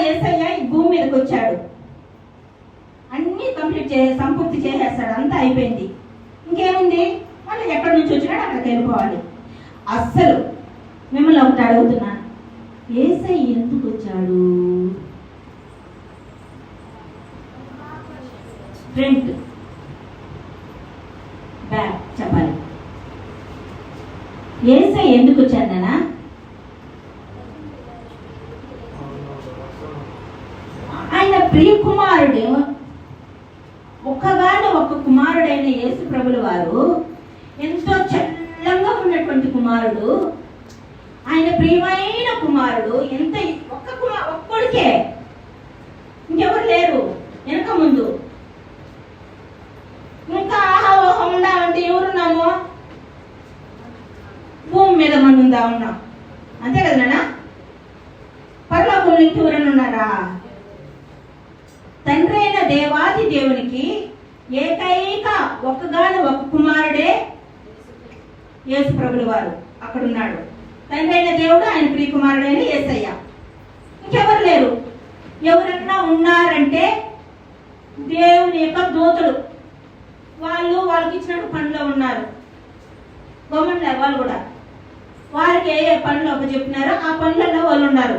యేసయ్య ఈ భూమి మీదకి వచ్చాడు, అన్నీ సంపూర్తి చేసేస్తాడు, అంతా అయిపోయింది, ఇంకేముంది, మళ్ళీ ఎక్కడి నుంచి వచ్చినాడు అక్కడికి వెళ్ళిపోవాలి. అస్సలు మిమ్మల్ని ఒకటి అడుగుతున్నాను, యేసయ్య ఎందుకు వచ్చాడు? ఫ్రంట్ బ్యాక్ చెప్పాలి. యేసయ్య ఎందుకు వచ్చాడనా? ఆయన ప్రియ కుమారుడు, ఒక్క కుమారుడైన యేసు ప్రభుల వారు, ఎంతో చల్లంగా ఉన్నటువంటి కుమారుడు, ఆయన ప్రియమైన కుమారుడు, ఎంత ఒక్కడికే, ఇంకెవరు లేరు వెనక ముందు. ఇంకా ఆహావోహం ఉండాలంటే ఎవరున్నాము? భూమి మీద మనం ఉన్నాం, అంతే కదా నాన్న? పరలోకంలో ఇంకెవరైనా ఉన్నారా? తండ్రి అయిన దేవాది దేవునికి ఏకైక ఒక కుమారుడే యేసు ప్రభుల వారు అక్కడ ఉన్నాడు. తండ్రి అయిన దేవుడు, ఆయన ప్రియ కుమారుడైన యేసయ్య, ఇంకెవరు లేరు. ఎవరన్నా ఉన్నారంటే దేవుని యొక్క దూతలు, వాళ్ళకి ఇచ్చినట్టు పనిలో ఉన్నారు, గవర్నమెంట్ వాళ్ళు కూడా వారికి ఏ పనులు ఒక చెప్పినారో ఆ పనులలో వాళ్ళు ఉన్నారు.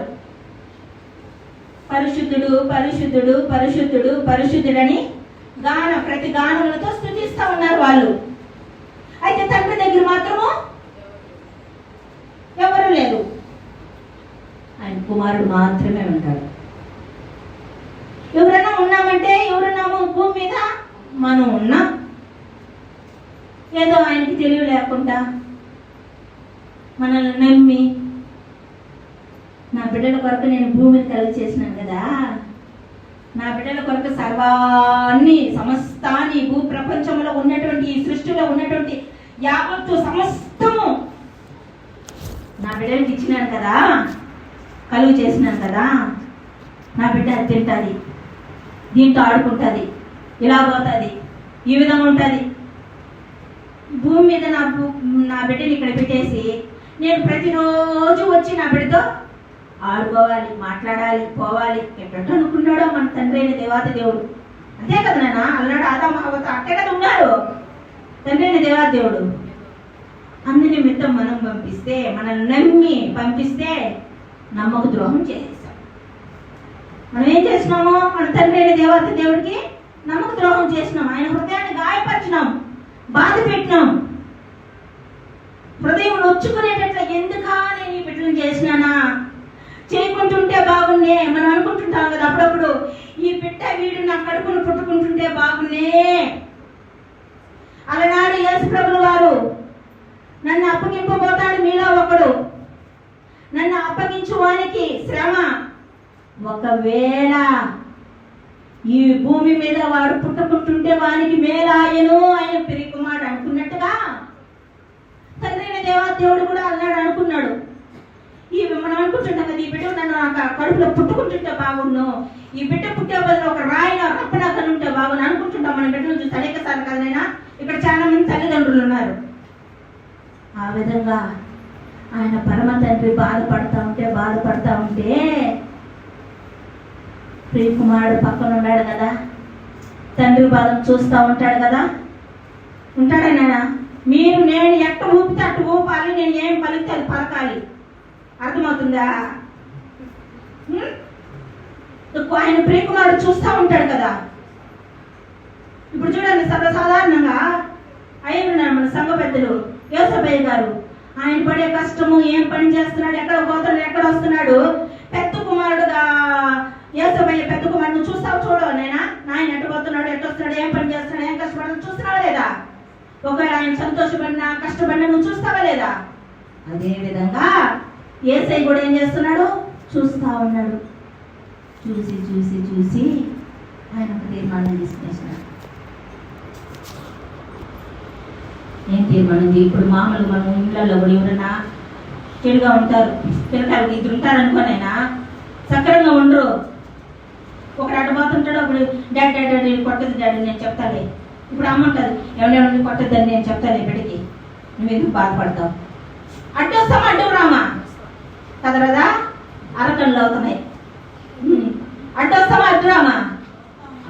పరిశుద్ధుడు పరిశుద్ధుడు పరిశుద్ధుడు పరిశుద్ధుడని ప్రతి గానములతో స్తుతిస్తూ ఉన్నారు వాళ్ళు. అయితే తండ్రి దగ్గర మాత్రము ఎవరు లేరు, ఆయన కుమారుడు మాత్రమే ఉంటాడు. ఎవరైనా ఉన్నామంటే, ఎవరున్నాము భూమి మీద? మనం ఉన్నాం. ఏదో ఆయనకి తెలివి లేకుండా మనల్ని నమ్మి, నా బిడ్డల కొరకు నేను భూమిని కలిగి చేసినాను కదా, నా బిడ్డల కొరకు సర్వాన్ని సమస్తాన్ని, భూ ప్రపంచంలో ఉన్నటువంటి ఈ సృష్టిలో ఉన్నటువంటి యావత్తు సమస్తము నా బిడ్డలకి ఇచ్చినాను కదా, కలుగు చేసినాను కదా, నా బిడ్డ అది తింటుంది, దీంతో ఆడుకుంటుంది, ఇలా పోతుంది, ఈ విధంగా ఉంటుంది. భూమి మీద నా బిడ్డని ఇక్కడ పెట్టేసి నేను ప్రతిరోజు వచ్చి నా బిడ్డతో ఆడుకోవాలి, మాట్లాడాలి, పోవాలి. ఎట్లా అనుకున్నాడో మన తండ్రి అయిన దేవాది దేవుడు, అంతే కదా నాన్న? అన్నాడు ఆదాము హవ్వతో, అట్టే కదా ఉన్నారు తండ్రి అయిన దేవాది దేవుడు. అందు నిమిత్తం మనం పంపిస్తే, మనల్ని నమ్మి పంపిస్తే నమ్మక ద్రోహం చేసేసాం. మనం ఏం చేసినాము? మన తండ్రి అయిన దేవాది దేవుడికి నమ్మక ద్రోహం చేసినాం. ఆయన హృదయాన్ని గాయపరిచినాం, బాధ పెట్టినాం. హృదయం నొచ్చుకునేటట్ల ఎందుకా నేను ఈ బిడ్డలు చేసినానా, చేయకుంటుంటే బాగున్నే మనం అనుకుంటుంటాం కదా అప్పుడప్పుడు. ఈ బిడ్డ వీడు నా కడుపును పుట్టుకుంటుంటే బాగున్నే. అలనాడు యేసు ప్రభుల వారు, నన్ను అప్పగింపబోతాడు మీలో ఒకడు, నన్ను అప్పగించు వానికి శ్రమ, ఒకవేళ ఈ భూమి మీద వాడు పుట్టుకుంటుంటే వానికి మేలాయను ఆయన ప్రియ కుమారుడు అనుకున్నట్టుగా తండ్రి అయిన దేవుడు కూడా అన్నాడు, అనుకున్నాడు. ఈ మనం అనుకుంటుంటాం కదా, ఈ బిడ్డ నన్ను కడుపులో పుట్టుకుంటుంటే బాగుండు, ఈ బిడ్డ పుట్టే బదులు ఒక రాయిన రప్పనక్కలు ఉంటే బాగుండు అనుకుంటుంటాం. మన బిడ్డలు చూసి అనేక సార్లు కదనైనా ఇక్కడ చాలా మంది తల్లిదండ్రులు ఉన్నారు. ఆ విధంగా ఆయన పరమ తండ్రి బాధపడతా ఉంటే ప్రియ కుమారుడు పక్కన ఉన్నాడు కదా, తండ్రి బాధను చూస్తూ ఉంటాడు కదా, ఉంటాడైనా నేను ఎట్ట ఊపితే అట్టు ఊపాలి, నేను ఏం పలికితే అది పలకాలి, అర్థమవుతుందా? ఆయన ప్రియ కుమారుడు చూస్తూ ఉంటాడు కదా. ఇప్పుడు చూడండి, సర్వసాధారణంగా అయ్యున్నారు మన సంఘ పెద్దలు, యోసఫయ్య గారు, ఆయన పడే కష్టము, ఏం పని చేస్తున్నాడు, ఎక్కడ పోతున్నాడు, ఎక్కడ వస్తున్నాడు. పెద్ద కుమారుడుగా యోసఫయ్య పెద్ద కుమారుడు చూస్తావు, చూడవు నాయన ఎట్ట పోతున్నాడు, ఎట్ట వస్తున్నాడు, ఏం పని చేస్తున్నాడు, ఏం కష్టపడుతున్నాడు చూస్తున్నావా లేదా? ఒకవేళ ఆయన సంతోషపడినా కష్టపడినా నువ్వు చూస్తావా లేదా? అదే విధంగా యేసయ్య కూడా ఏం చేస్తున్నాడు, చూస్తా ఉన్నాడు. చూసి చూసి చూసి ఆయన ఒక తీర్మానం తీసుకునేసినాడు. ఏం తీర్మానం? ఇప్పుడు మామూలు మనం ఇంట్లో కూడా ఎవరైనా చెడుగా ఉంటారు, పిల్లకాయలు ఇద్దరు ఉంటారు అనుకోనైనా సక్రంగా ఉండరు. ఒకడు అడ్డపోతుంటాడు, అప్పుడు డాడీ కొట్టదు డాడీ నేను చెప్తాలే. ఇప్పుడు అమ్మ ఉంటుంది, ఎవరెవరిని కొట్టద్దని నేను చెప్తాను, బిడ్డకి నువ్వు ఎందుకు బాధపడతావు, అడ్డు వస్తామా అడ్డు రామా కదా, అరకళ్ళు అవుతున్నాయి. విశ్వాసమా అడ్రామా?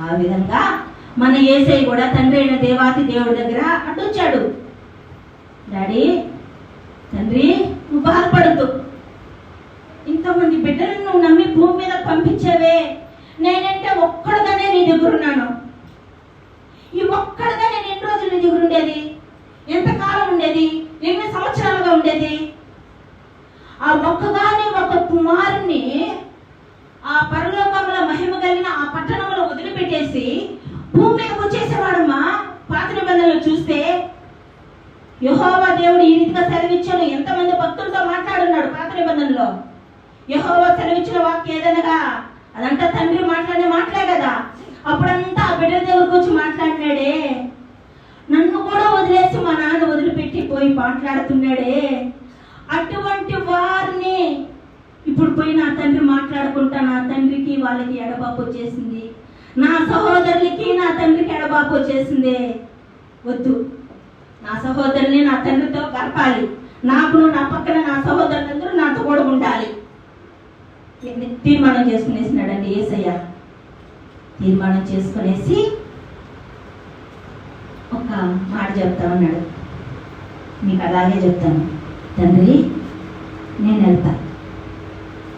ఆ విధంగా మన యేసయ్య కూడా తండ్రి అయిన దేవాతి దేవుడి దగ్గర అడ్డొచ్చాడు. డాడీ, తండ్రి, నువ్వు బాధపడద్దు, ఇంతమంది బిడ్డలను నువ్వు నమ్మి భూమి మీద పంపించావే, నేనంటే ఒక్కడగానే నీ దగ్గర ఉన్నాను. ఈ ఒక్కడగా నేను ఎన్ని రోజులు నీ దగ్గర ఉండేది? ఎంతకాలం ఉండేది? ఎన్ని సంవత్సరాలుగా ఉండేది? ఆ ఒక్కగానే ఒక కుమారుణ్ణి ఆ పరలోకంలో మహిమ కలిగిన ఆ పట్టణంలో వదిలిపెట్టేసి భూమి మీదకి వచ్చేసేవాడమ్మా. పాత నిబంధనలు చూస్తే యెహోవా దేవుడు ఈ రీతిగా సెలవిచ్చాను. ఎంతమంది భక్తులతో మాట్లాడున్నాడు పాత నిబంధనలో. యెహోవా సెలవిచ్చిన వాక్యం ఏదనగా అదంతా తండ్రి మాట్లాడే మాటలే కదా. అప్పుడంతా ఆ బిడ్డ దగ్గరకు వచ్చి మాట్లాడినాడే. నన్ను కూడా వదిలేసి మా నాన్న వదిలిపెట్టి పోయి మాట్లాడుతున్నాడే. అటువంటి వారిని ఇప్పుడు పోయి నా తండ్రి మాట్లాడుకుంటా, నా తండ్రికి వాళ్ళకి ఎడబాపు వచ్చేసింది, నా సహోదరులకి నా తండ్రికి ఎడబాపు వచ్చేసింది. వద్దు, నా సహోదరుని నా తండ్రితో గడపాలి, నాకు నా పక్కన నా సహోదరులందరూ నాతో కూడా ఉండాలి. తీర్మానం చేసుకునేసినాడండి యేసయ్య. తీర్మానం చేసుకునేసి ఒక మాట చెప్తా ఉన్నాడు. మీకు అలాగే చెప్తాను, తండ్రి నేను వెళ్తా.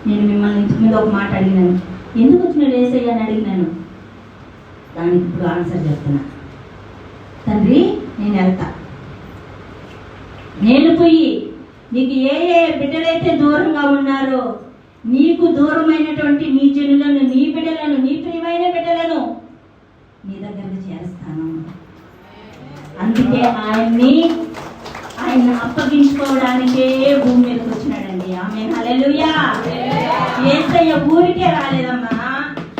నేను మిమ్మల్ని ఇంటి మీద ఒక మాట అడిగినాను, ఎందుకు వచ్చినాడు యేసయ్య అని అడిగినాను. దానికి ఇప్పుడు ఆన్సర్ చెప్తున్నా. తండ్రి నేను వెళ్తా, నేను పోయి నీకు ఏ ఏ బిడ్డలైతే దూరంగా ఉన్నారో, నీకు దూరమైనటువంటి నీ జనులను, నీ బిడ్డలను, నీ ప్రియమైన బిడ్డలను నీ దగ్గరకు చేస్తాను. అందుకే ఆయన అప్పగించుకోవడానికే భూమి మీదకి వచ్చినాడండి. ఆమేన్, హల్లెలూయా. యేసయ్య ఊరికే రాలేదమ్మా.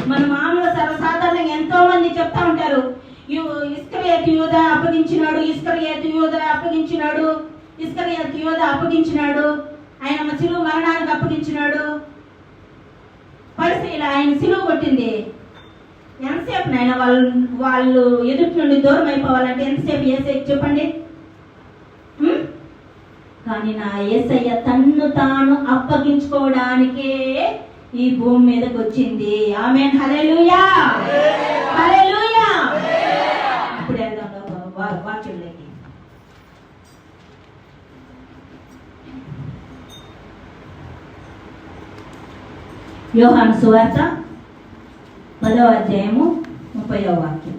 మన మామూలు సర్వసాధారణంగా ఎంతో మంది చెప్తా ఉంటారు, ఇస్కరియోతు యూదా అప్పగించినాడు, ఇస్కరియోతు యూదా అప్పగించినాడు, ఇస్కరియోతు యూదా అప్పగించినాడు, ఆయన సిలువ మరణానికి అప్పగించినాడు. పరిస్థితి ఆయన సిలువ కొట్టింది ఎంతసేపు నాయన? వాళ్ళు ఎదుటి నుండి దూరం అయిపోవాలంటే ఎంతసేపు యేసయ్య చెప్పండి? కానీ నా యేసయ్య తన్ను తాను అప్పగించుకోవడానికే ఈ భూమి మీదకి వచ్చింది. ఆమేన్, హల్లెలూయా, హల్లెలూయా. ఇప్పుడు వెళ్దాం వాక్యంలోకి. యోహాను సువార్త 10వ అధ్యాయము 30వ వాక్యం.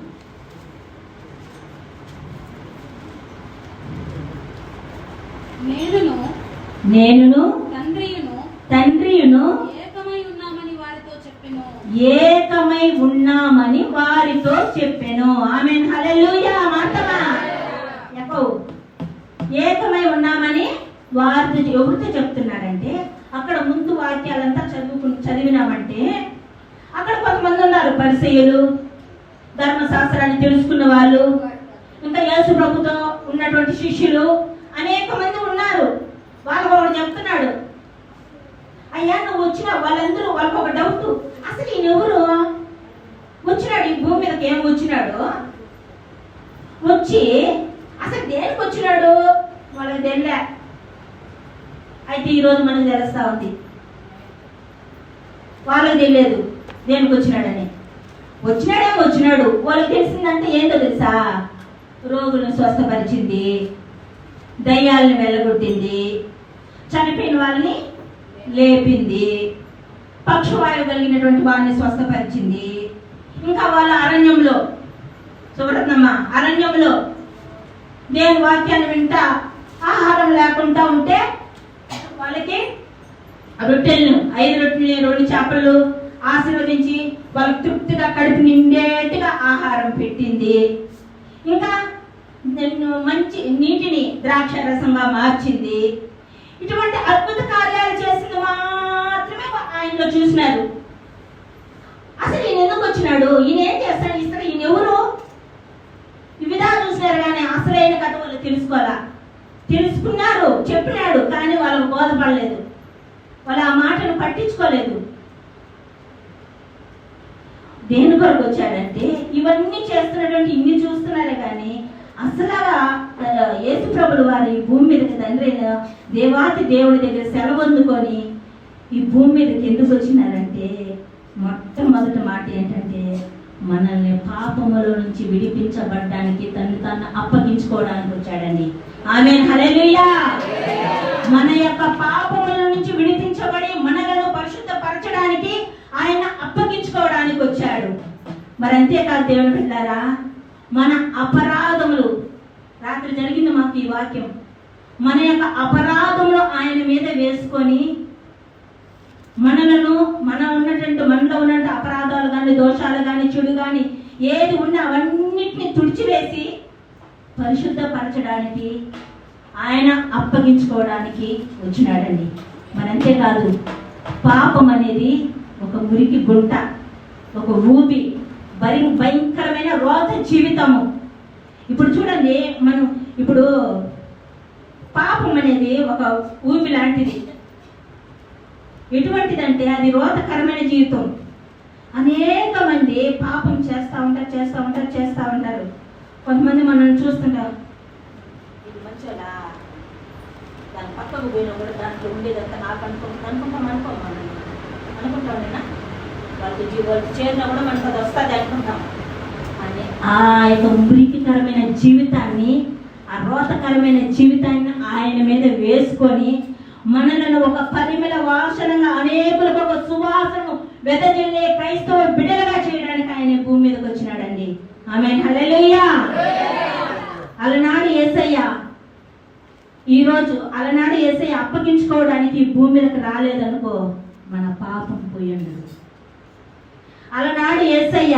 నేనును తండ్రియును ఏకమై ఉన్నామని వారితో చెప్పెను. ఆమేన్, హల్లెలూయా. మాటమా ఏకమై ఉన్నామని వారితో ఎవరితో చెప్తున్నారంటే, అక్కడ ముందు వాక్యాలంతా చదివినామంటే అక్కడ కొంతమంది ఉన్నారు, పరిసయ్యులు, ధర్మశాస్త్రాన్ని తెలుసుకున్న వాళ్ళు, ఇంకా యేసు ప్రభుతో ఉన్నటువంటి శిష్యులు అనేక మంది ఉన్నారు. వాళ్ళకు ఒకడు చెప్తున్నాడు, అయ్యా నువ్వు వచ్చిన వాళ్ళందరూ వాళ్ళకు ఒక డౌట్, అసలు ఈయన ఎవరు వచ్చినాడు ఈ భూమి మీదకి? ఏం వచ్చినాడు? వచ్చి అసలు దేనికి వచ్చినాడు వాళ్ళకి తెలియలే. అయితే ఈరోజు మనకు తెలుస్తా ఉంది, వాళ్ళకి తెలియదు దేనికి వచ్చినాడని. వచ్చినాడు, వాళ్ళకి తెలిసిందంటే ఏంటో తెలుసా? రోగులను స్వస్థపరిచింది, దయ్యాలను వెళ్ళగొట్టింది, చనిపోయిన వాళ్ళని లేపింది, పక్షవాయువు కలిగినటువంటి వారిని స్వస్థపరిచింది. ఇంకా వాళ్ళ అరణ్యంలో, సుబ్రత్నమ్మ అరణ్యంలో దేవుని వాక్యాన్ని వింటా ఆహారం లేకుండా ఉంటే వాళ్ళకి రొట్టెలను 5 రొట్టెలు 2 చేపలు ఆశీర్వదించి వాళ్ళకి తృప్తిగా కడుపు నిండేట్టుగా ఆహారం పెట్టింది. ఇంకా మంచి నీటిని ద్రాక్ష రసంగా మార్చింది. ఇటువంటి అద్భుత కార్యాలు చేసింది మాత్రమే ఆయనలో చూసినారు. అసలు ఈయన ఎందుకు వచ్చినాడు, ఈయన ఏం చేస్తాడు, ఇస్తాడు, ఈయన ఎవరు, ఈ విధాలు చూసినారు. కానీ అసలైన కథ వాళ్ళు తెలుసుకున్నారు, చెప్పినాడు, కానీ వాళ్ళకు బోధపడలేదు, వాళ్ళు ఆ మాటను పట్టించుకోలేదు. దేని కొరకు వచ్చాడంటే ఇవన్నీ చేస్తున్నటువంటి ఇన్ని చూస్తున్నారే కానీ అసలు యేసు ప్రభులు వారి భూమి మీదకి తండ్రి దేవాతి దేవుడి దగ్గర సెలవు అందుకొని ఈ భూమి మీదకి ఎందుకు వచ్చినారంటే మొట్టమొదటి మాట మనల్ని పాపముల నుంచి విడిపించబడ్డానికి తను తాను అప్పగించుకోవడానికి వచ్చాడండి. ఆమేన్, హల్లెలూయా. మన యొక్క పాపముల నుంచి విడిపించబడి మనలను పరిశుద్ధపరచడానికి ఆయన అప్పగించుకోవడానికి వచ్చాడు. మరి అంతేకాదు దేవుని బిడ్డలారా, మన అపరాధములు, రాత్రి జరిగింది మాకు ఈ వాక్యం, మన యొక్క అపరాధములు ఆయన మీద వేసుకొని మనలో ఉన్నటువంటి అపరాధాలు కానీ, దోషాలు కానీ, చెడు కానీ ఏది ఉన్నా అవన్నిటిని తుడిచివేసి పరిశుద్ధపరచడానికి ఆయన అప్పగించుకోవడానికి వచ్చినాడండి. మరి అంతేకాదు, పాపం అనేది ఒక మురికి గుంట, ఒక ఊబి, భయంకరమైన రోత జీవితము. ఇప్పుడు చూడండి, మనం ఇప్పుడు పాపం అనేది ఒక ఊబి లాంటిది. ఎటువంటిదంటే అది రోతకరమైన జీవితం. అనేక మంది పాపం చేస్తూ ఉంటారు. కొంతమంది మనల్ని చూస్తుంటారు, ఇది మంచిగా దాని పక్కకు పోయినా కూడా దాంట్లో ఉండేదంతా నాకు అనుకుంటాం నేనా వాళ్ళకి చేరినా కూడా మనకు అది వస్తుంది అనుకుంటాం అని ఆ యొక్క మురికికరమైన జీవితాన్ని, ఆ రోతకరమైన జీవితాన్ని ఆయన మీద వేసుకొని మనలను ఒక పరిమళ వాసనగా, అనేకులకు ఒక సువాసనను వెదజల్లే క్రైస్తవ బిడ్డలుగా చేయడానికి ఆయన భూమి మీదకి వచ్చినాడండి. ఆమేన్, హల్లెలూయా. అలనాడు యేసయ్య అలనాడు యేసయ్య అప్పగించుకోవడానికి భూమి మీదకి రాలేదనుకో, మన పాపం పోయిండు. అలనాడు యేసయ్య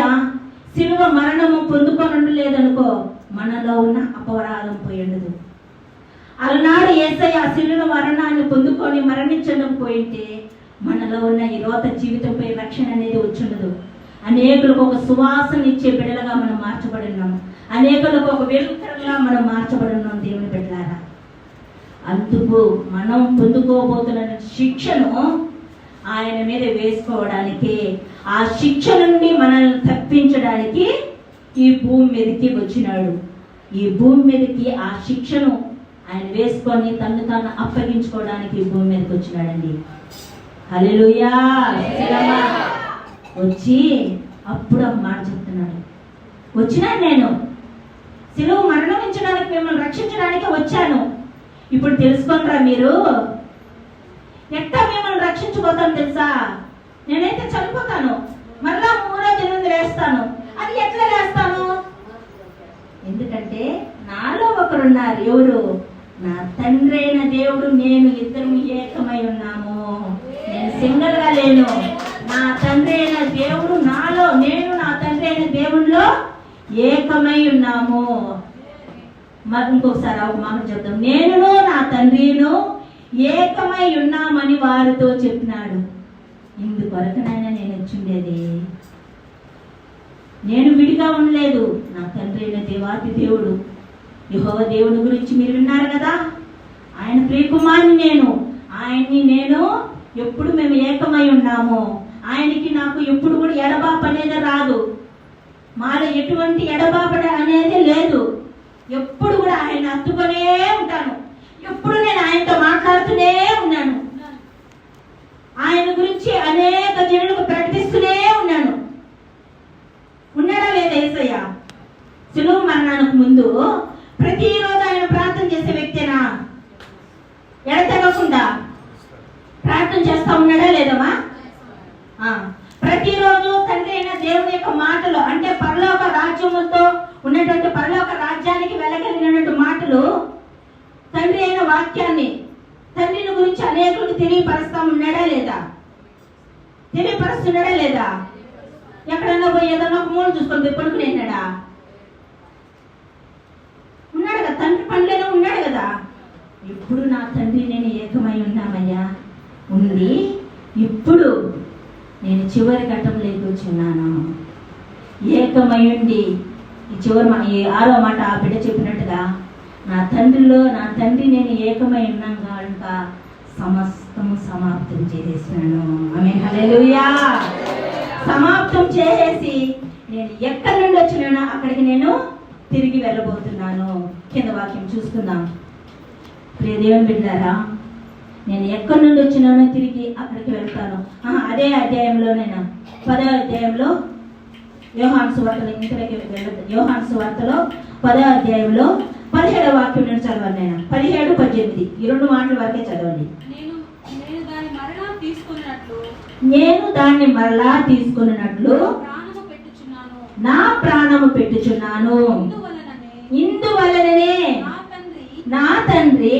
శిలువ మరణము పొందుకొని లేదనుకో, మనలో ఉన్న అపరాధం పోయిండదు. అలనాడు యేసయ్య శిలువ మరణాన్ని పొందుకొని మరణించకపోయింటే మనలో ఉన్న ఈ రోత జీవితంపై రక్షణ అనేది వచ్చుండదు. అనేకులకు ఒక సువాసన ఇచ్చే బిడ్డలుగా మనం మార్చబడి ఉన్నాము. అనేకులకు ఒక వెలుగుగా మనం మార్చబడి ఉన్నాం దేవుని బిడ్డలారా. అందుకు మనం పొందుకోబోతున్న శిక్షను ఆయన మీద వేసుకోవడానికి, ఆ శిక్ష నుండి మనల్ని తప్పించడానికి ఈ భూమి మీదకి వచ్చినాడు. ఈ భూమి మీదకి ఆ శిక్షను ఆయన వేసుకొని తను తాను అప్పగించుకోవడానికి ఈ భూమి మీదకి వచ్చినాడండి. హల్లెలూయా. వచ్చి అప్పుడు మాట చెప్తున్నాడు, వచ్చినాను నేను శిలువ మరణించడానికి, మిమ్మల్ని రక్షించడానికి వచ్చాను. ఇప్పుడు తెలుసుకోనరా మీరు ఎట్టా మిమ్మల్ని రక్షించుకోతాను తెలుసా? నేనైతే చనిపోతాను, మళ్ళా 3వ దినం లేస్తాను. అది ఎట్లా లేస్తాను? ఎందుకంటే నాలో ఒకరున్నారు. ఎవరు? నా తండ్రి అయిన దేవుడు, నేను, ఇద్దరు ఏకమై ఉన్నాము. నేను సింగిల్ గా లేను. నా తండ్రి అయిన దేవుడు నాలో, నేను నా తండ్రి అయిన దేవుడిలో ఏకమై ఉన్నాము. మరి ఇంకొకసారి ఒక మాట చెప్తాం, నేను నా తండ్రిను ఏకమై ఉన్నామని వారితో చెప్పినాడు. ఇందుకొరకనైనా నేను వచ్చిండేది, నేను విడిగా ఉండలేదు. నా తండ్రి అయిన దేవాతి దేవుడు యెహోవా దేవుని గురించి మీరు విన్నారు కదా, ఆయన ప్రియకుమారుని నేను, ఆయన్ని నేను ఎప్పుడు మేము ఏకమై ఉన్నాము. ఆయనకి నాకు ఎప్పుడు కూడా ఎడబాపు అనేది రాదు. మాలో ఎటువంటి ఎడబాపడ అనేది లేదు. ఎప్పుడు కూడా ఆయన హత్తుకొనే ఉంటాను. ఎప్పుడు నేను ఆయనతో మాట్లాడుతూనే ఉన్నాను. ఆయన గురించి అనేక జనులకు ప్రకటిస్తూనే ఉన్నాను. ఉన్నాడా లేదా యేసయ్య? శిలువ మరణానికి ముందు ప్రతిరోజు ఆయన ప్రార్థన చేసే వ్యక్తేనా? ఎడతెగకుండా ప్రార్థన చేస్తా ఉన్నాడా లేదమ్మా? ప్రతిరోజు తండ్రి అయిన దేవుని యొక్క మాటలు, అంటే పరలోక రాజ్యముతో ఉన్నటువంటి పరలోక రాజ్యానికి వెళ్ళగలిగినటువంటి మాటలు, తండ్రి అయిన వాక్యాన్ని, తండ్రిని గురించి అనేకులకు తెలియపరుస్తా ఉన్నాడా లేదా? తెలియపరుస్తున్నాడా లేదా? ఎక్కడన్నా పోయి ఏదన్నా ఒక మూడు చూసుకొని పడుకునేనాడా? ఉన్నాడు కదా, తండ్రి పనిలోనే ఉన్నాడు కదా. ఇప్పుడు నా తండ్రి నేను ఏకమై ఉన్నామయ్యా, ఉండి ఇప్పుడు నేను చివరి ఘట్టంలోకి వచ్చిన్నాను. ఏకమై ఉండి ఈ చివరి ఈ 6వ మాట ఆ బిడ్డ చెప్పినట్టుగా, నా తండ్రి నేను ఏకమై ఉన్నాను కనుక సమస్తము సమాప్తం చేసేసినాను. ఆమేన్, హల్లెలూయా. సమాప్తం చేసేసి నేను ఎక్కడి నుండి వచ్చినానో అక్కడికి నేను తిరిగి వెళ్ళబోతున్నాను. కింద వాక్యం చూసుకుందాం. ప్రియ దేవుని బిడ్డలారా, నేను ఎక్కడి నుండి వచ్చినానో తిరిగి అక్కడికి వెళ్తాను. అదే అధ్యాయంలో, నేను 10వ అధ్యాయంలో యోహాను సువార్తలో ఇంతలోకి వెళ్ళదు. యోహాను సువార్తలో 10వ అధ్యాయంలో 17వ వాక్యం నేను చదవండి. నేను 17, 18 ఈ 2 మాటల వరకే చదవండి. నేను దాన్ని మరలా తీసుకున్నట్లు నా ప్రాణము పెట్టుచున్నాను. ఇందువలననే నా తండ్రి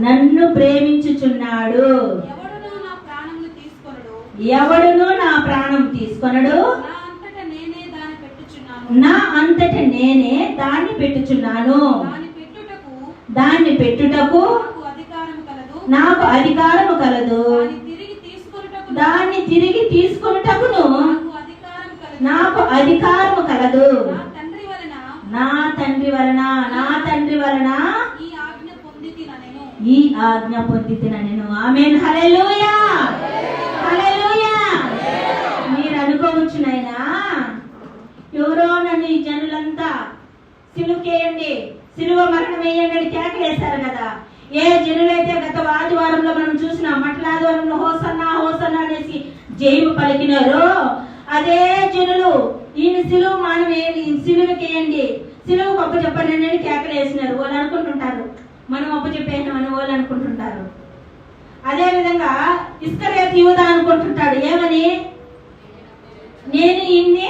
నన్ను ప్రేమించుచున్నాడు. ఎవడును నా ప్రాణం తీసుకొనడు, నా అంతట నేనే దాన్ని పెట్టుచున్నాను. దాన్ని పెట్టుటకు నాకు అధికారము కలదు, దాన్ని తిరిగి తీసుకొనుటకును నాకు అధికారము కలదు. నా తండ్రి వలన ఈ ఆజ్ఞ పొందితిన నేను. ఆమేన్. హల్లెలూయా, హల్లెలూయా. మీరు అనుకోవచ్చు, నాయనా ఎవరో నన్ను ఈ జనులంతా సిలువేయండి, సిలువ మరణం వేయండి అని కేకలేశారు కదా. ఏ జనులైతే గత ఆదివారంలో మనం చూసినాం, మట్ల ఆదివారంలో హోసన్నా హోసన్నా అనేసి జయము పలికినారో అదే జనులు ఈయన సిలువ మానవేయండి, సిలువకేయండి, సిలువకు అప్ప చెప్పండి అని కేకలేసినారు. వాళ్ళు అనుకుంటుంటారు మనం అప్ప చెప్పేసినామని వాళ్ళు అనుకుంటుంటారు. అదే విధంగా ఇస్కరియోతు యూదా అనుకుంటుంటాడు, ఏమని, నేను ఈయన్ని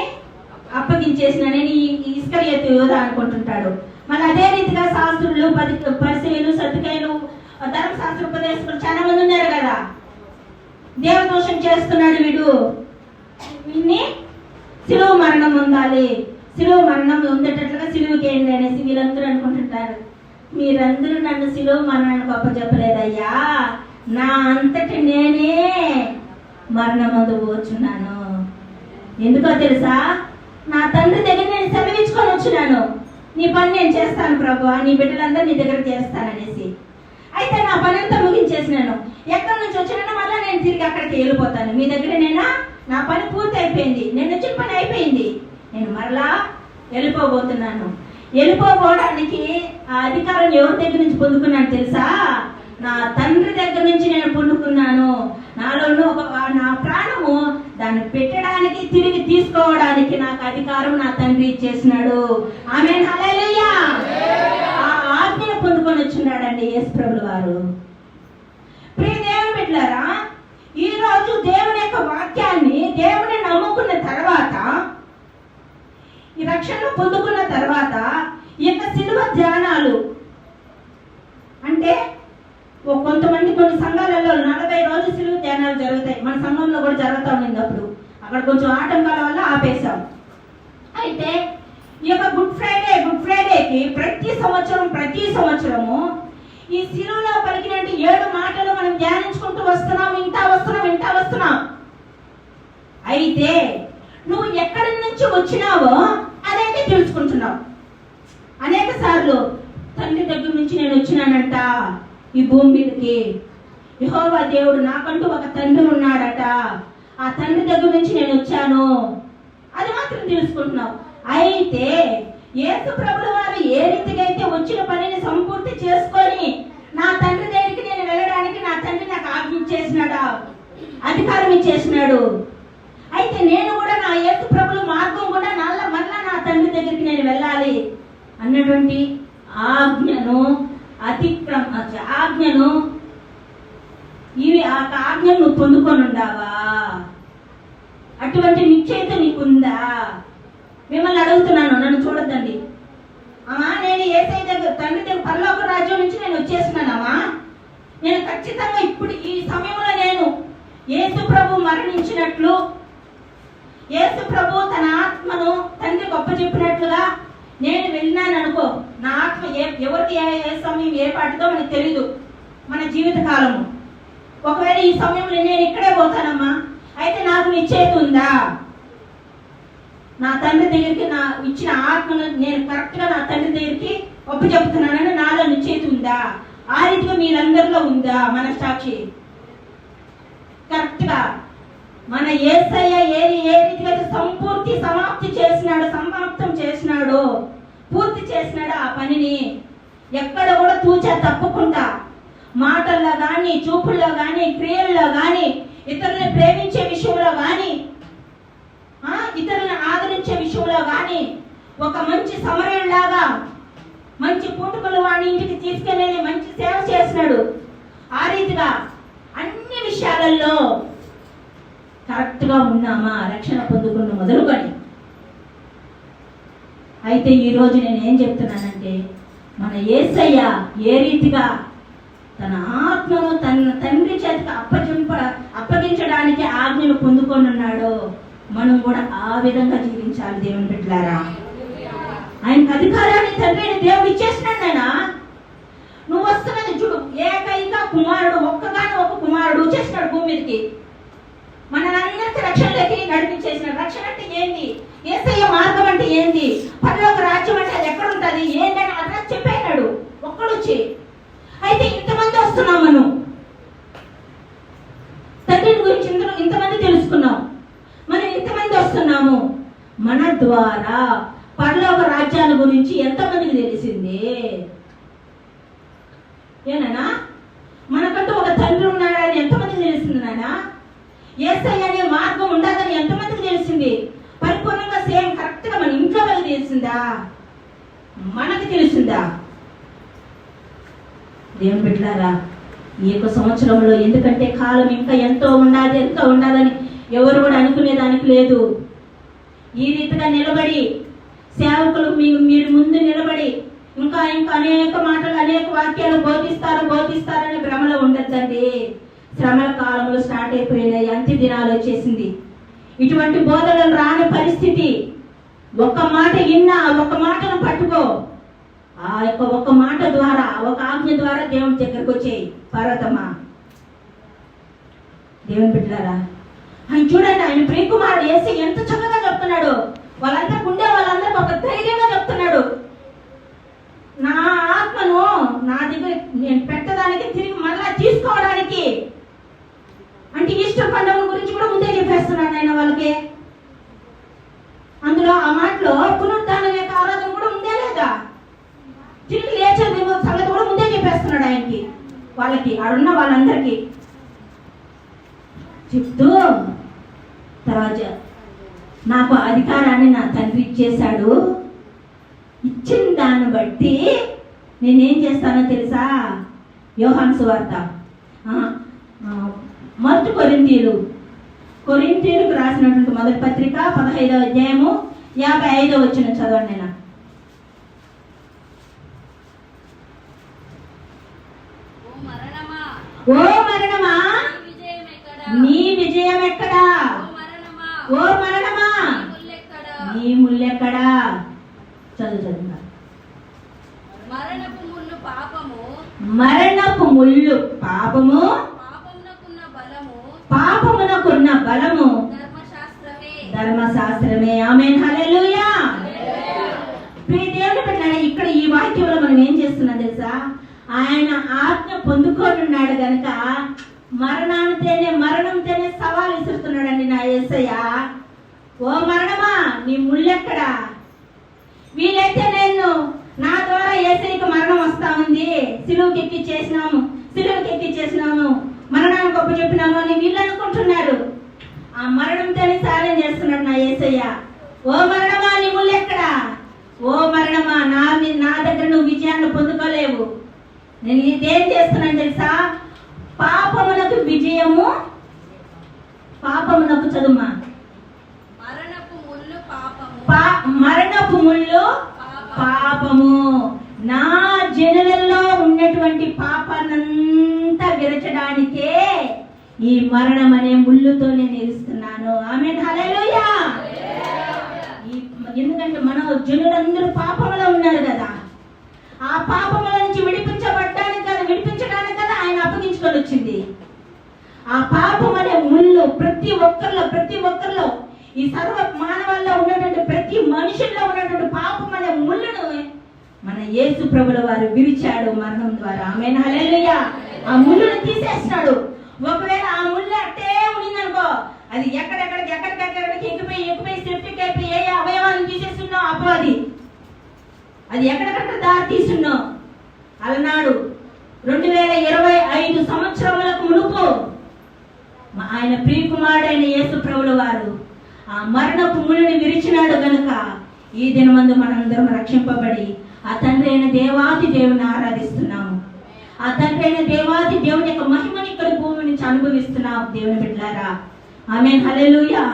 అప్పగించేసిన, నేను ఇస్కరియోతు యూదా అనుకుంటుంటాడు. మళ్ళీ అదే రీతిగా శాస్త్రులు, పరిసయ్యులు, సద్దుకయ్యులు, ధర్మశాస్త్ర ఉపదేశకులు చాలా మంది ఉన్నారు కదా. దేవదోషం చేస్తున్నాడు వీడు, వీడిని సిలువ మరణం ఉండాలి, సిలువ మరణం ఉండేటట్లుగా సిలువకేయండి అనేసి వీళ్ళందరూ అనుకుంటుంటారు. మీరందరూ నన్ను సిలువ మరణానికి అప్పచెప్పలేదయ్యా, నా అంతటి నేనే మరణమందు పోచున్నాను. ఎందుకో తెలుసా, నా తండ్రి దగ్గర నేను సెలవించుకొని వచ్చినాను. నీ పని నేను చేస్తాను ప్రభువా, నీ బిడ్డలందరూ నీ దగ్గర చేస్తాననేసి. అయితే నా పని అంతా ముగించేసినాను. ఎక్కడి నుంచి వచ్చినా మళ్ళీ నేను తిరిగి అక్కడికి వెళ్ళిపోతాను. మీ దగ్గరనేనా, నా పని పూర్తి అయిపోయింది, నేను వచ్చిన పని అయిపోయింది, నేను మరలా వెళ్ళిపోబోతున్నాను. వెళ్ళిపోవడానికి ఆ అధికారం ఎవరి దగ్గర నుంచి పొందుకున్నాను తెలుసా, నా తండ్రి దగ్గర నుంచి నేను పొందుకున్నాను. నాలో నా ప్రాణము దాన్ని పెట్టడానికి, తిరిగి తీసుకోవడానికి నాకు అధికారం నా తండ్రి ఇచ్చేసినాడు. ఆమేన్, హల్లెలూయా. ఆ ఆజ్ఞను పొందుకొని వచ్చినాడండి యేసు ప్రభువు వారు. ప్రియ దేవుని బిడ్డలారా, ఈ రోజు దేవుని యొక్క వాక్యాన్ని దేవుని నమ్ముకున్న తర్వాత, ఈ రక్షణ పొందుకున్న తర్వాత ఈ యొక్క సిలువ ధ్యానాలు అంటే కొంతమంది కొన్ని సంఘాలలో 40 రోజులు సిలువ ధ్యానాలు జరుగుతాయి. మన సంఘంలో కూడా జరుగుతూ ఉండింది. అప్పుడు అక్కడ కొంచెం ఆటంకాల వల్ల ఆపేశాం. అయితే ఈ యొక్క గుడ్ ఫ్రైడేకి ప్రతి సంవత్సరము ఈ సిలువలో పలికినట్టు 7 మాటలు మనం ధ్యానించుకుంటూ వస్తున్నాం, వింటా వస్తున్నాం. అయితే నువ్వు ఎక్కడి నుంచి వచ్చినావో అదైతే తెలుసుకుంటున్నావు. అనేక సార్లు తండ్రి దగ్గర నుంచి నేను వచ్చినానంట ఈ భూమి మీదకి, యెహోవా దేవుడు నాకంటూ ఒక తండ్రి ఉన్నాడట, ఆ తండ్రి దగ్గర నుంచి నేను వచ్చాను, అది మాత్రం తెలుసుకుంటున్నావు. అయితే యేసు ప్రభువు వారు ఏ రీతిగా అయితే వచ్చిన పనిని సంపూర్తి చేసుకొని నా తండ్రి దగ్గరికి నేను వెళ్ళడానికి నా తండ్రి నాకు ఆజ్ఞించేసినాడు, అధికారం ఇచ్చేసినాడు. అయితే నేను కూడా నా యేసు ప్రభువు మార్గం కూడా మళ్ళా నా తండ్రి దగ్గరికి నేను వెళ్ళాలి అన్నటువంటి ఆజ్ఞను నువ్వు పొందుకొని ఉండావా? అటువంటి నిశ్చయిత నీకుందా? మిమ్మల్ని అడుగుతున్నాను, నన్ను చూడొద్దండి అమ్మా. నేను యేసయ్య దగ్గర, తండ్రి దగ్గర, పరలోక రాజ్యం నుంచి నేను వచ్చేసినానమ్మా. నేను ఖచ్చితంగా ఇప్పుడు ఈ సమయంలో నేను యేసు ప్రభు మరణించినట్లు, యేసు ప్రభు తన ఆత్మను తండ్రి గొప్ప చెప్పినట్లుగా నేను వెళ్ళినాను అనుకో, నా ఆత్మ ఎవరికి ఏ సమయం ఏ పాటితో మనకు తెలీదు మన జీవిత కాలము. ఒకవేళ ఈ సమయంలో నేను ఇక్కడే పోతానమ్మా, అయితే నాకు నిశ్చయిత ఉందా? నా తండ్రి దగ్గరికి నా ఇచ్చిన ఆత్మను నేను కరెక్ట్ గా నా తండ్రి దగ్గరికి చెప్తున్నానని నాలో నిశ్చయిత ఉందా? ఆ రీతిగా మీరందరిలో ఉందా మన సాక్షి? కరెక్ట్ గా మన యేసయ్య ఏ రీతిగా సమాప్తం చేసినాడో, పూర్తి చేసినాడు ఆ పనిని. ఎక్కడ కూడా తూచా తప్పకుండా మాటల్లో కానీ, చూపుల్లో కానీ, క్రియల్లో కానీ, ఇతరులను ప్రేమించే విషయంలో కానీ, ఇతరులను ఒక మంచి సమరయుడిలాగా మంచి పూటకులు వాడిని ఇంటికి తీసుకెళ్ళి మంచి సేవ చేసినాడు. ఆ రీతిగా అన్ని విషయాలలో కరెక్ట్గా ఉన్నామా రక్షణ పొందుకున్న మొదలుకొని. అయితే ఈరోజు నేను ఏం చెప్తున్నానంటే, మన యేసయ్య ఏ రీతిగా తన ఆత్మను తన తండ్రి చేతికి అప్పగించడానికి ఆజ్ఞను పొందుకొని ఉన్నాడో మనం కూడా ఆ విధంగా జీవించాలి. దేవుని బిడ్డలారా, ఆయనకు అధికారాన్ని తండ్రి దేవుడు ఇచ్చేసినాడు. ఆయన నువ్వు వస్తున్నది చూడు, ఏకైక కుమారుడు, ఒక్కగానే ఒక కుమారుడు వచ్చేసినాడు భూమి మీదకి, మనందరికీ రక్షణలోకి నడిపించేసినాడు. రక్షణ అంటే ఏంది, యేసయ్య మార్గం అంటే ఏంది, పరలోక రాజ్యం అంటే అది ఎక్కడ ఉంటుంది ఏంటని అడ్రస్ చెప్పేనాడు ఒక్కడొచ్చి. అయితే ఇంతమంది వస్తున్నాం, మనం తండ్రిని గురించి ఇంతమంది తెలుసుకున్నాం, మనం ఇంతమంది వస్తున్నాము. మన ద్వారా పరలోక రాజ్యాల గురించి ఎంతమందికి తెలిసింది? ఏనా మనకంటూ ఒక తండ్రి ఉన్నాడని ఎంతమందికి తెలిసింది? నాయన యేసయ్య అనే మార్గం ఉండదని ఎంతమందికి తెలిసింది? పరిపూర్ణంగా సేమ్ కరెక్ట్ గా మన ఇంట్లో వాళ్ళకి తెలిసిందా, మనకి తెలిసిందా? దేవుని బిడ్డలారా, ఈ యొక్క సంవత్సరంలో, ఎందుకంటే కాలం ఇంకా ఎంతో ఉండాలని ఎవరు కూడా అనుకునేదానికి లేదు. ఈ రీతిగా నిలబడి సేవకులు మీరు ముందు నిలబడి ఇంకా అనేక మాటలు అనేక వాక్యాలు బోధిస్తారని భ్రమలో ఉండద్దండి. శ్రమల కాలంలో స్టార్ట్ అయిపోయినాయి, అంత్య దినాలు వచ్చేసింది. ఇటువంటి బోధనలు రాని పరిస్థితి. ఒక మాట విన్నా, ఒక మాటను పట్టుకో, ఆ యొక్క ఒక మాట ద్వారా, ఒక ఆజ్ఞ ద్వారా దేవుని దగ్గరకు వచ్చేయి. పర్వతమా, దేవుని బిడ్డలారా, ఆయన చూడండి, ఆయన ప్రియకుమారుడు యేసు ఎంత చక్కగా చెప్తున్నాడు. వాళ్ళందరూ ఒక ధైర్యంగా చెప్తున్నాడు, నా ఆత్మను నా దగ్గర నేను పెట్టడానికి, తిరిగి మళ్ళా తీసుకోవడానికి. అంటే ఈస్టర్ పండుగ గురించి కూడా ముందే చెప్పేస్తున్నాడు ఆయన వాళ్ళకి. అందులో ఆ మాటలో పునరుద్ధానం యొక్క ఆరాధన కూడా ఉందే లేదా, తిరిగి లేచే సంగతి కూడా ముందే చెప్పేస్తున్నాడు ఆయనకి, వాళ్ళకి ఆడున్న వాళ్ళందరికీ చెప్తూ, తర్వాత నాకు అధికారాన్ని నా తండ్రి ఇచ్చేశాడు, ఇచ్చిన దాన్ని బట్టి నేనేం చేస్తానో తెలుసా? యోహాను సువార్త మొదటి కొరింథీయులకు రాసినటువంటి మొదటి పత్రిక 15వ అధ్యాయము 55వ వచనం చదవండి. నేను ఓ మరణమా నీ విజయం ఎక్కడా, ఓ మరణమా నీ ముల్లెక్కడా. చదువు. మరణపు ముళ్ళు పాపము, పాపమునకున్న బలము ధర్మశాస్త్రమే. ఆమేన్, హల్లెలూయా. ప్రియ దేవుని బిడ్డలారా, ఇక్కడ ఈ వాక్యంలో మనం ఏం చేస్తున్నాం తెలుసా? ఆయన ఆజ్ఞ పొందుకొని ఉన్నాడు గనుక మరణంతోనే సవాల్ విసురుతున్నాడండి నా యేసయ్య. ఓ మరణమా నీ ముళ్ళెక్కడా? వీలైతే నేను నా ద్వారా యేసయ్యకు మరణం వస్తా ఉంది, సిలువకి ఎక్కిచ్చేసినాము, మరణాన్ని గొప్ప చెప్పినాము అని వీళ్ళు అనుకుంటున్నారు. ఆ మరణంతోనే సాయం చేస్తున్నాడు నా యేసయ్య. ఓ మరణమా నీ ముళ్ళెక్కడా? ఓ మరణమా నా దగ్గర నువ్వు విజయాన్ని పొందుకోలేవు. నేను ఇదేం చేస్తున్నాను తెలుసా? పాపమునకు విజయము, పాపమునకు చదుమా, మరణపు ముళ్ళు పాపము. నా జనులలో ఉన్నటువంటి పాపాన్నంతా విరచడానికే ఈ మరణం అనే ముళ్ళుతో నేను ఇస్తున్నాను. ఆమేన్, హల్లెలూయా. ఎందుకంటే మన జనులందరూ పాపంలో ఉన్నారు కదా, ఆ పాపముల నుంచి విడిపించడానికి కదా ఆయన అప్పగించుకొని వచ్చింది. ఆ పాపం అనే ముళ్ళు ప్రతి ఒక్కరిలో ఈ సర్వ మానవాల్లో ఉన్నటువంటి ప్రతి మనుషుల్లో ఉన్నటువంటి పాపం అనే ముళ్ళను మన యేసు ప్రభుల వారు విరిచాడు మరణం ద్వారా. ఆమేన్, హల్లెలూయా. ఆ ముళ్ళను తీసేస్తున్నాడు. ఒకవేళ ఆ ముళ్ళు అట్టే ఉండిందనుకో, అది ఎక్కడికెక్కడికి ఎక్కిపోయి సెప్టిక్ అయిపోయి ఏ అవయవాన్ని తీసేస్తున్నా అపవాది, అది ఎక్కడికక్కడ దారి తీస్తున్నావు. అలనాడు 2025 సంవత్సరములకు మునుపు ఆయన ప్రియకుమారుడైన యేసు ప్రభుల వారు ఆ మరణపు ముళ్ళని విరిచినాడు గనుక ఈ దినమందు మనందరం రక్షింపబడి ఆ తండ్రి అయిన దేవాది దేవుని ఆరాధిస్తున్నాము. ఆ తండ్రి అయిన దేవాది దేవుని యొక్క మహిమని ఇక్కడ భూమి నుంచి అనుభవిస్తున్నాం దేవుని బిడ్డలారా. ఆమేన్, హల్లెలూయా.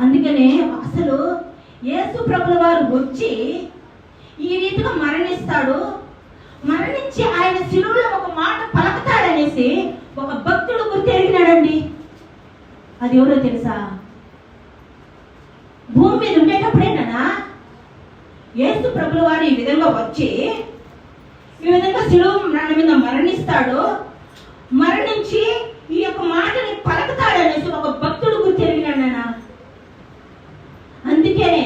అందుకనే అసలు యేసు ప్రభువు వారు వచ్చి ఈ రీతిగా మరణిస్తాడు, మరణించి ఆయన శిలువలో ఒక మాట పలకతాడనేసి ఒక భక్తుడు గుర్తెరిగినాడండి. అది ఎవరో తెలుసా? భూమి మీద ఉండేటప్పుడేనా యేసు ప్రభువు వారు ఈ విధంగా వచ్చి ఈ విధంగా శిలువ మరణం మీద మరణిస్తాడు, మరణించి ఈ యొక్క మాటని పలకతాడనేసి ఒక భక్తుడు గుర్తెరిగినాడనా. అందుకనే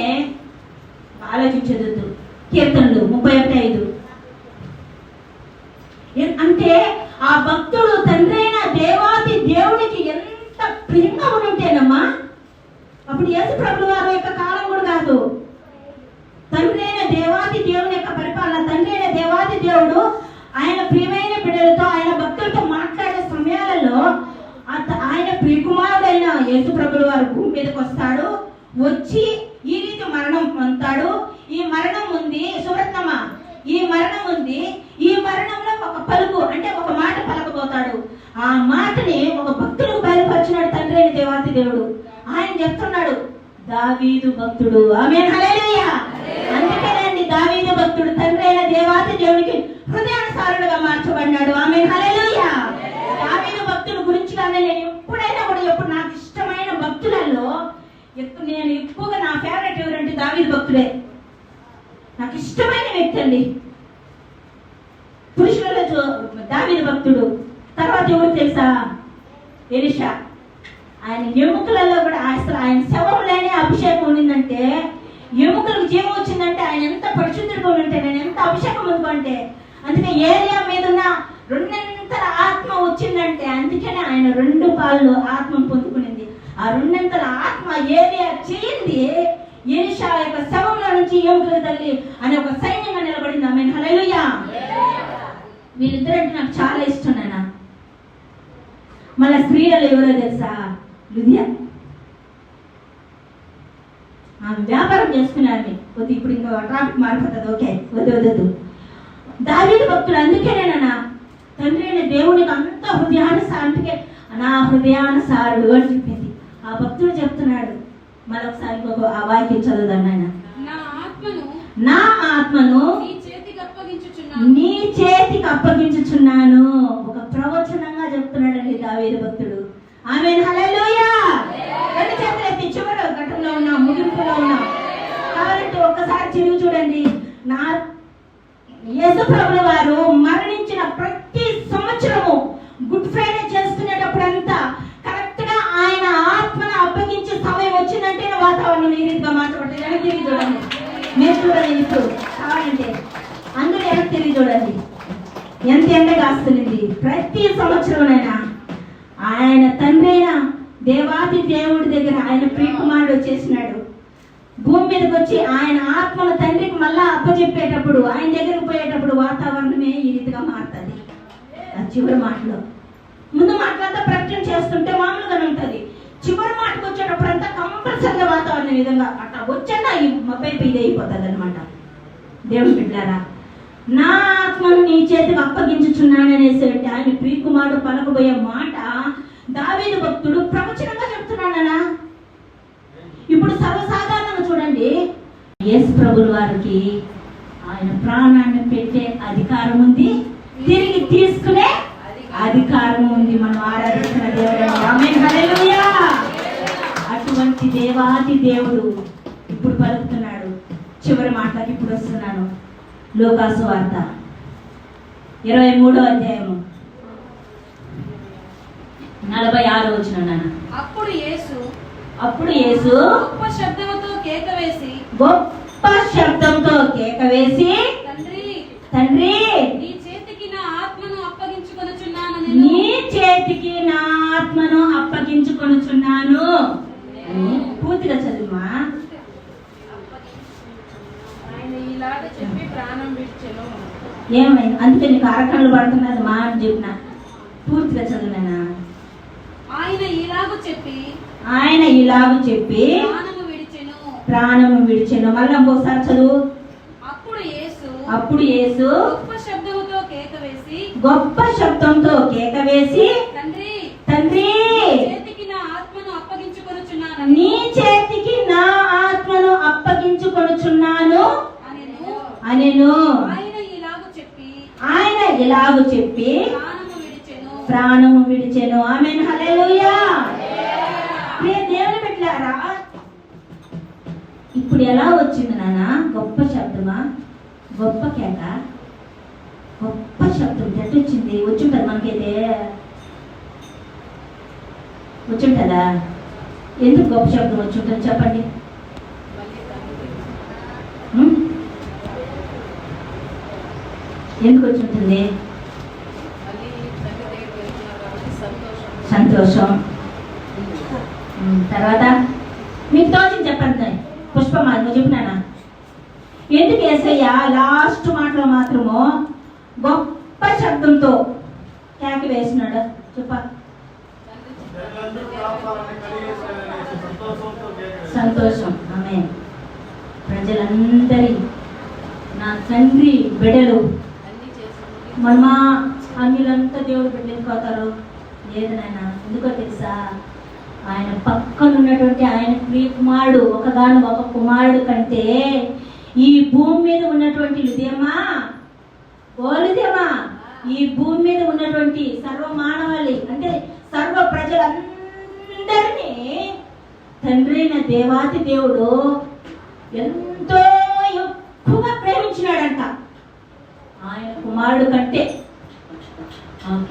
ఆలోచించదు. కీర్తనలు 31:5 అంటే ఆ భక్తుడు తండ్రి అయిన దేవాది దేవునికి ఎంత ప్రియంగా ఉంటేనమ్మా. అప్పుడు యేసు ప్రభువు వారి యొక్క కాలం కూడా కాదు. తండ్రి అయిన దేవాది దేవుని యొక్క పరిపాలన, తండ్రి అయిన దేవాది దేవుడు ఆయన ప్రియమైన బిడ్డలతో ఆయన భక్తులతో మాట్లాడే సమయాలలో ఆయన ప్రియకుమారుడైన యేసు ప్రభువు వారు భూమి మీదకి వస్తాడు. వచ్చి ఈ రీతి మరణం పొందుతాడు. ఈ మరణం ఉంది సురత్నమ్మ, ఈ మరణం ఉంది. ఈ మరణంలో ఒక పలుకు అంటే ఒక మాట పలకబోతాడు. ఆ మాటని ఒక భక్తులకు బయలుపరిచినాడు తండ్రి అయిన దేవాది దేవుడు. ఆయన చెప్తున్నాడు, దావీదు భక్తుడు. ఆమేన్, హల్లెలూయా. అందుకేనండి దావీదు భక్తుడు తండ్రి అయిన దేవాది దేవునికి హృదయానుసారుడుగా మార్చబడినాడు. ఆమేన్, హల్లెలూయా. దావీదు భక్తుల గురించి కానీ నేను ఎప్పుడైనా కూడా ఎప్పుడు నాకు ఇష్టమైన భక్తులలో నేను ఎక్కువగా నా ఫేవరెట్ ఎవరంటే దావీదు భక్తుడే. నాకు ఇష్టమైన వ్యక్తి అండి పురుషులలో దావీదు భక్తుడు. తర్వాత ఎవరు తెలుసా? ఎలీషా. ఆయన ఎముకలలో కూడా అసలు ఆయన శవంలోనే అభిషేకం ఉండిందంటే, ఎముకలకు జీవం వచ్చిందంటే ఆయన ఎంత పరిశుద్ధుడిగా ఉంటే, నేను ఎంత అభిషేకం ఉందంటే, అందుకే ఏరియా మీద ఉన్న 2 ఆత్మ వచ్చిందంటే అందుకనే ఆయన 2 పాలు ఆత్మ పొందుకునింది. ఆ 2 ఆత్మ ఏరియా చేయింది ఎలీషా యొక్క శవంలో నుంచి ఎముకల తల్లి అనే ఒక సైన్యంగా నిలబడింది. ఆమేన్, హల్లెలూయా. వీళ్ళిద్దరంటే నాకు చాలా ఇష్టం నాన్న. మళ్ళీ స్త్రీలలో ఎవరో తెలుసా? లుదియా. ఆమె వ్యాపారం చేసుకునే ఆమె. వద్దు, ఇప్పుడు ఇంకా ట్రాఫిక్ మారిపోతుంది. ఓకే, వద్దు. దావీదు భక్తుడు అందుకేనేనా తండ్రి అయిన దేవునికి అంత హృదయానుసారుడికే నా హృదయానుసారుడు అని చెప్పింది. ఆ భక్తుడు చెప్తున్నాడు. మరొకసారి ఆ వాక్యం చదువుదాం నాయన. నా ఆత్మను నీ చేతికి అప్పగించుచున్నాను. ఒక ప్రవచనంగా చెప్తున్నాడండి దావీదు భక్తుడు. ఆమేన్, హల్లెలూయా. రెండు చేతులు ఎత్తి చివరి ఘట్టంలో ఉన్నాం, ముగింపులో ఉన్నాం కాబట్టి ఒక్కసారి తిరిగి చూడండి. నా యేసు ప్రభువు వారు మరణించిన ప్రతి సంవత్సరము గుడ్ ఫ్రైడే చేసుకునేటప్పుడంతా కరెక్ట్ గా ఆయన ఆత్మను అప్పగించే సమయం వచ్చిందంటే వాతావరణం ఈ రీతిగా మార్చబడుతుంది. వెనక్కి తిరిగి చూడండి, మీరు చూడండి. ఇప్పుడు కావాలంటే అందరూ వెనక్కి తిరిగి చూడండి. ఎంత ఎండగా వస్తుంది. ప్రతి సంవత్సరంనైనా ఆయన తండ్రి అయిన దేవాది దేవుడి దగ్గర ఆయన ప్రియకుమారుడు వచ్చేసినాడు. భూమి మీదకి వచ్చి ఆయన ఆత్మను తండ్రికి మళ్ళా అప్పచెప్పేటప్పుడు, ఆయన దగ్గరికి పోయేటప్పుడు వాతావరణమే ఈ రీతిగా మారుతుంది. చివరి మాటలో ముందు మాటలంతా ప్రకటన చేస్తుంటే మామూలుగానే ఉంటుంది. చివరి మాటకు వచ్చేటప్పుడు అంతా కంపల్సరిగా వాతావరణం ఈ విధంగా అట్లా వచ్చాక ఈ మొబైల్ ఇది అయిపోతుంది అనమాట. దేవుని బిడ్డలారా, నా ఆత్మను నీ చేతికి అప్పగించుచున్నాననేసి ఆయన ప్రియకుమారుడు పలకబోయే మాట దావీదు భక్తుడు ప్రవచనంగా చెప్తున్నాడనా. ఇప్పుడు సర్వసాధారణంగా చూడండి, యేసు ప్రభువు వారికి ఆయన ప్రాణాన్ని పెట్టే అధికారం ఉంది, తిరిగి తీసుకునే అధికారం ఉంది. మనం ఆరాధిస్తున్న దేవుడు. ఆమేన్, హల్లెలూయా. అటువంటి దేవాది దేవుడు ఇప్పుడు పలుకుతున్నాడు. చివరి మాటకి ఇప్పుడు వస్తున్నాను. లూకాసు వార్త 23వ అధ్యాయము 46వ వచనం. అప్పుడు యేసు గొప్ప శబ్దంతో కేక వేసి తండ్రి నీ చేతికి నా ఆత్మను అప్పగించుకొనుచున్నాను. పూర్తిగా చదువుమా. ఏమైంది? అందుకే నీకు అరకళ్ళు పడుతున్నది మా అని చెప్పిన. పూర్తిగా చదువునా. ఆయన ఇలాగ చెప్పి ప్రాణము విడిచెను. మళ్ళీ ఇంకోసారి చదువు. అప్పుడు యేసు గొప్ప శబ్దంతో కేక వేసి తండ్రి నీ చేతికి నా ఆత్మను అప్పగించుకొనుచున్నాను అనెను. ఆయన ఇలాగు చెప్పి ప్రాణము విడిచెను. ఆమేన్, హల్లెలూయా. ప్రియ దేవుని బిడ్డలారా, ఇప్పుడు ఎలా వచ్చింది నాన్న? గొప్ప శబ్దమా, గొప్ప కేక, గొప్ప శబ్దం ఎట్టొచ్చింది? వచ్చుంటది మనకైతే, వచ్చుంటదా? ఎందుకు గొప్ప శబ్దం వచ్చుంటుంది చెప్పండి? ఎందుకు వచ్చుంటుంది? సంతోషం. తర్వాత మీకు తోచింది చెప్పండి. పుష్పమా, నువ్వు చెప్పినానా? ఎందుకు యేసయ్య లాస్ట్ మాటలో మాత్రము గొప్ప శబ్దంతో కేక వేసినాడు చెప్ప? సంతోషం. ఆమె ప్రజలందరి నా తండ్రి బిడ్డలు మనమా అన్యులంతా దేవుడు బిడ్డలిపోతారు. లేదు నాయన, ఎందుకో తెలుసా? ఆయన పక్కన ఉన్నటువంటి ఆయన ప్రియ కుమారుడు, ఒకగాను ఒక కుమారుడు కంటే ఈ భూమి మీద ఉన్నటువంటి లుదేమా ఈ భూమి మీద ఉన్నటువంటి సర్వ మానవాళి అంటే సర్వ ప్రజలందరినీ తండ్రైన దేవాతి దేవుడు ఎంతో ఎక్కువగా ప్రేమించినాడంట. ఆయన కుమారుడు కంటే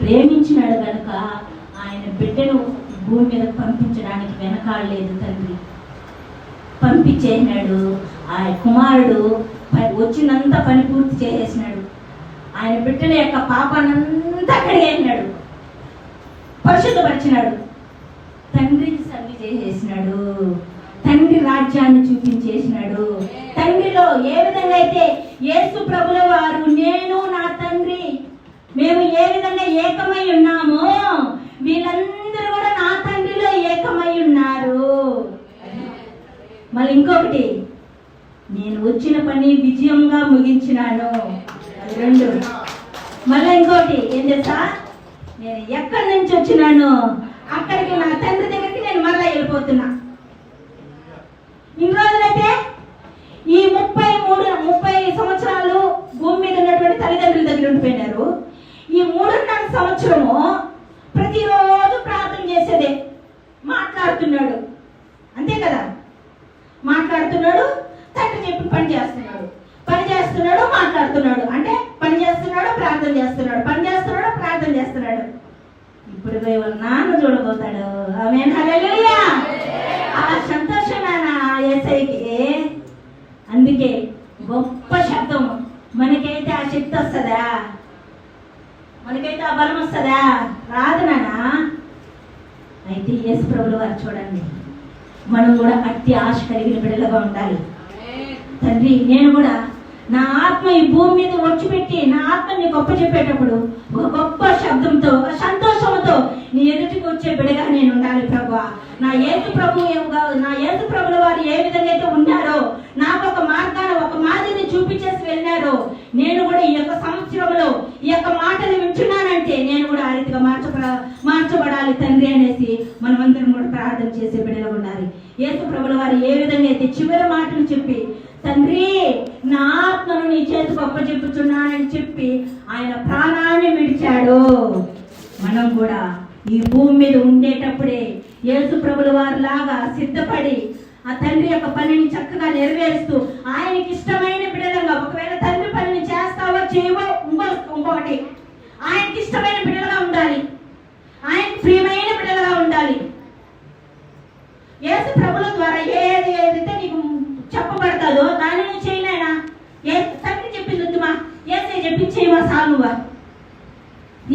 ప్రేమించినాడు కనుక ఆయన బిడ్డను భూమి మీద పంపించడానికి వెనకాడలేదు తండ్రి. పంపించేసినాడు. ఆయన కుమారుడు వచ్చినంత పని పూర్తి చేసేసినాడు. ఆయన బిడ్డల యొక్క పాపానంతా కడిగేసినాడు, పరిశుద్ధపరిచినాడు, తండ్రికి సర్వి చేసేసినాడు, తండ్రి రాజ్యాన్ని చూపించేసినాడు. తండ్రిలో ఏ విధంగా అయితే యేసు ప్రభుల వారు నేను నా తండ్రి మేము ఏ విధంగా ఏకమై ఉన్నామో వీళ్ళందరూ కూడా నా తండ్రిలో ఏకమై ఉన్నారు. మళ్ళీ ఇంకొకటి, నేను వచ్చిన పని విజయంగా ముగించినాను. అది 2. మళ్ళీ ఇంకోటి ఏం తెలుసా? నేను ఎక్కడి నుంచి వచ్చినాను అక్కడికి నా తండ్రి దగ్గరికి నేను మళ్ళీ వెళ్ళిపోతున్నా. ఇన్ని రోజులైతే ఈ 30 సంవత్సరాలు భూమి మీద ఉన్నటువంటి తల్లిదండ్రుల దగ్గర ఉండిపోయినారు. ఈ 3.5 సంవత్సరము ప్రతిరోజు ప్రార్థన చేసేదే, మాట్లాడుతున్నాడు, అంతే కదా? మాట్లాడుతున్నాడు, తండ్రి చెప్పి పని చేస్తున్నాడు, మాట్లాడుతున్నాడు, అంటే పని చేస్తున్నాడు, ప్రార్థన చేస్తున్నాడు, ప్రార్థన చేస్తున్నాడు. ఇప్పుడు పోయి వాళ్ళ నాన్న చూడబోతాడు. ఆమేన్, హల్లెలూయా. ఆ సంతోషం నాన్న యేసయ్యకి. అందుకే గొప్ప శబ్దం. మనకైతే ఆ శక్తి వస్తుందా? మనకైతే ఆ బలం వస్తుందా? రాదు నాన్న. అయితే యేసు ప్రభుల వారు చూడండి, మనం కూడా అట్టి ఆశ కలిగిన బిడ్డలుగా ఉండాలి. తండ్రి, నేను కూడా నా ఆత్మ ఈ భూమి మీద వచ్చిపెట్టి నా ఆత్మని గొప్ప చెప్పేటప్పుడు ఒక గొప్ప శబ్దంతో, ఒక సంతోషంతో నీ ఎదుటికి వచ్చే బిడ్డగా నేను ఉండాలి ప్రభువా. నా యేసు ప్రభుల వారు ఏ విధంగా అయితే ఉన్నారో, నాకు ఒక మార్గాన్ని, ఒక మాదిరిని చూపించేసి వెళ్ళారో, నేను కూడా ఈ యొక్క సంవత్సరంలో ఈ యొక్క మాటలు వింటున్నానంటే నేను కూడా ఆ రీతిగా మార్చబడాలి తండ్రి అనేసి మనమందరం కూడా ప్రార్థన చేసే బిడ్డలు ఉండాలి. యేసు ప్రభుల వారు ఏ విధంగా అయితే చివరి మాటలు చెప్పి, తండ్రి నా ఆత్మను నీ చేతికి అప్పచెప్పుచున్నానని చెప్పి ఆయన ప్రాణాన్ని విడిచాడు, మనం కూడా ఈ భూమి మీద ఉండేటప్పుడే యేసు ప్రభుల వారి లాగా సిద్ధపడి ఆ తండ్రి యొక్క పనిని చక్కగా నెరవేరుస్తూ ఆయనకి ఇష్టమైన బిడ్డలుగా, ఒకవేళ తండ్రి పనిని చేస్తావో చేయవో ఇంకొకటి, ఆయనకి ఇష్టమైన బిడ్డలుగా ఉండాలి, ఆయనకి ప్రియమైన బిడ్డలుగా ఉండాలి. యేసు ప్రభుల ద్వారా ఏదైతే నీకు చెప్పబడతాదో దాన్ని నువ్వు చేయలేనా? తండ్రి చెప్పింది వద్దుమా, యేసయ్య చెప్పింది చేయమా సాలువా.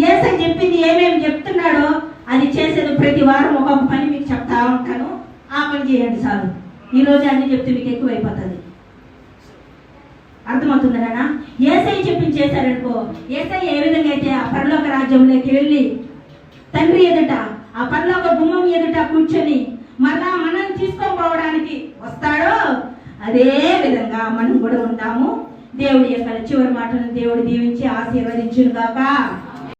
యేసయ్య చెప్పింది ఏమేమి చెప్తున్నాడో అది చేసేది ప్రతి వారం ఒక్కొక్క పని మీకు చెప్తా ఉంటాను, ఆ పని చేయండి చాలు. ఈరోజు అన్ని చెప్తే మీకు ఎక్కువైపోతుంది. అర్థమవుతుంది నాన్న? యేసయ్య చెప్పింది చేశారనుకో, యేసయ్య ఏ విధంగా అయితే ఆ పరలోక రాజ్యంలోకి వెళ్ళి తండ్రి ఎదుట, ఆ పరలోక గుమ్మం ఎదుట కూర్చొని మరలా మనం తీసుకొని పోవడానికి వస్తాడో అదే విధంగా మనం కూడా ఉంటాము. దేవుడి యొక్క చివరి మాటను దేవుడు దీవించి ఆశీర్వదించును గాక.